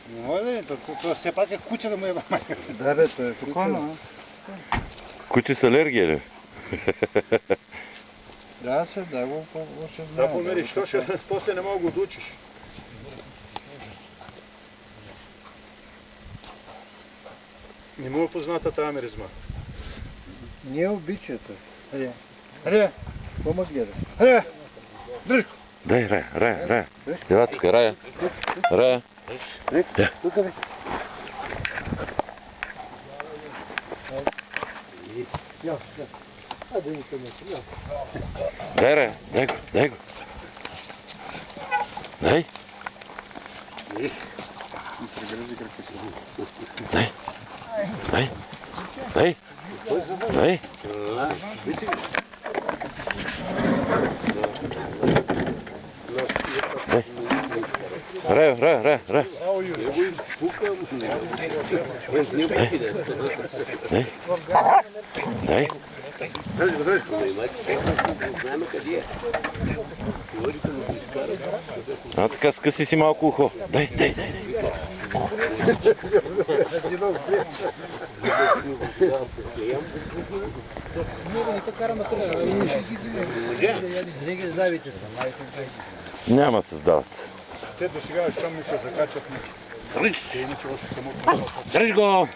Не може, то все пак е куче да му е майка. Да, бе, то е спокойно. Куче с алергия, ли? Да, се, да го ще знае. Да помериш, що ще, после не мога да учиш. Не му е позната тази миризма. Не обичате. Аре, помък гледа. Аре, дръжко. Дай, Рая. Ела тук, Рая. Рая. Тук бе. Дай, Рая, дай го. Дай. Дай. Рая. Дай. А така скъси си малко ухо. Дай. Няма се сдават. Те до сега, щом ми се закачат на... Дръж го!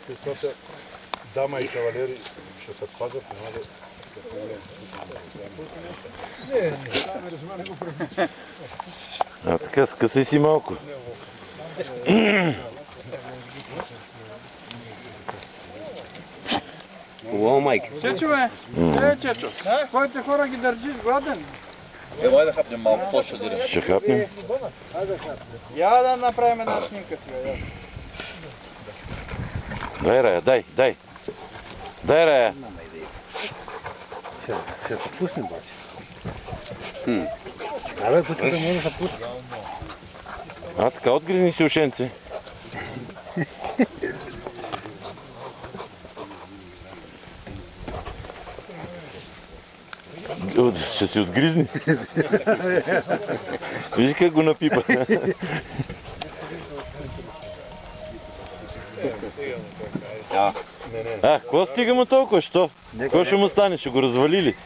Защото дама и кавалери ще се пазят, няма да се проблем. А така скъси си малко. О, майка. Чечо, Чечо. Твоите хора ги държиш гладен. Елай да хапнем малко, по ще дирем. Ще хапнем? Я да направим една снимка сега. Дай, Рая, дай. Дай, Рая. Ще се пуснем баче. Абе, тук да може да се пусне. А така, отгризни си ушенце. Ще си отгризни. Виж как го напипа. Какво стига му толкова? Що? Какво ще му стане? Ще го развалили?